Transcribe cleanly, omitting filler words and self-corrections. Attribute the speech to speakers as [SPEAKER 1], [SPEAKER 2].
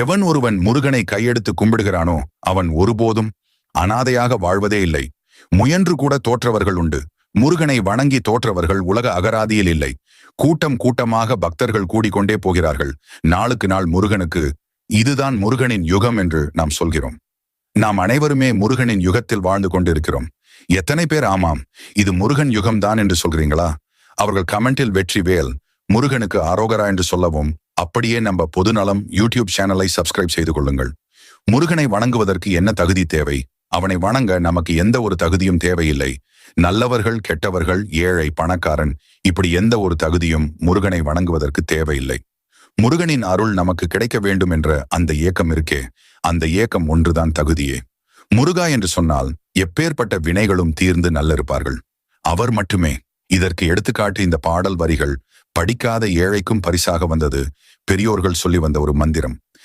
[SPEAKER 1] எவன் ஒருவன் முருகனை கையெடுத்து கும்பிடுகிறானோ அவன் ஒருபோதும் அனாதையாக வாழ்வதே இல்லை. முயன்று கூட தோற்றவர்கள் உண்டு. முருகனை வணங்கி தோற்றவர்கள் உலக அகராதியில் இல்லை. கூட்டம் கூட்டமாக பக்தர்கள் கூடிக்கொண்டே போகிறார்கள். நாளுக்கு நாள் முருகனுக்கு இதுதான் முருகனின் யுகம் என்று நாம் சொல்கிறோம். நாம் அனைவருமே முருகனின் யுகத்தில் வாழ்ந்து கொண்டிருக்கிறோம். எத்தனை பேர் ஆமாம் இது முருகன் யுகம்தான் என்று சொல்கிறீங்களா? அவர்கள் கமெண்டில் வெற்றி வேல் முருகனுக்கு அரோகரா என்று சொல்லவும், அப்படியே நம்ம பொதுநலம் யூடியூப் சேனலை சப்ஸ்கிரைப் செய்து கொள்ளுங்கள். முருகனை வணங்குவதற்கு என்ன தகுதி தேவை? அவனை வணங்க நமக்கு எந்த ஒரு தகுதியும் தேவையில்லை. நல்லவர்கள், கெட்டவர்கள், ஏழை, பணக்காரன், இப்படி எந்த ஒரு தகுதியும் முருகனை வணங்குவதற்கு தேவையில்லை. முருகனின் அருள் நமக்கு கிடைக்க வேண்டும் என்ற அந்த ஏக்கம் இருக்கே, அந்த ஏக்கம் ஒன்றுதான் தகுதியே. முருகா என்று சொன்னால் எப்பேற்பட்ட வினைகளும் தீர்ந்து நல்லிருப்பார்கள். அவர் மட்டுமே. இதற்கு எடுத்துக்காட்டு இந்த பாடல் வரிகள். படிக்காத ஏழைக்கும் பரிசாக வந்தது பெரியோர்கள் சொல்லி வந்த ஒரு மந்திரம்.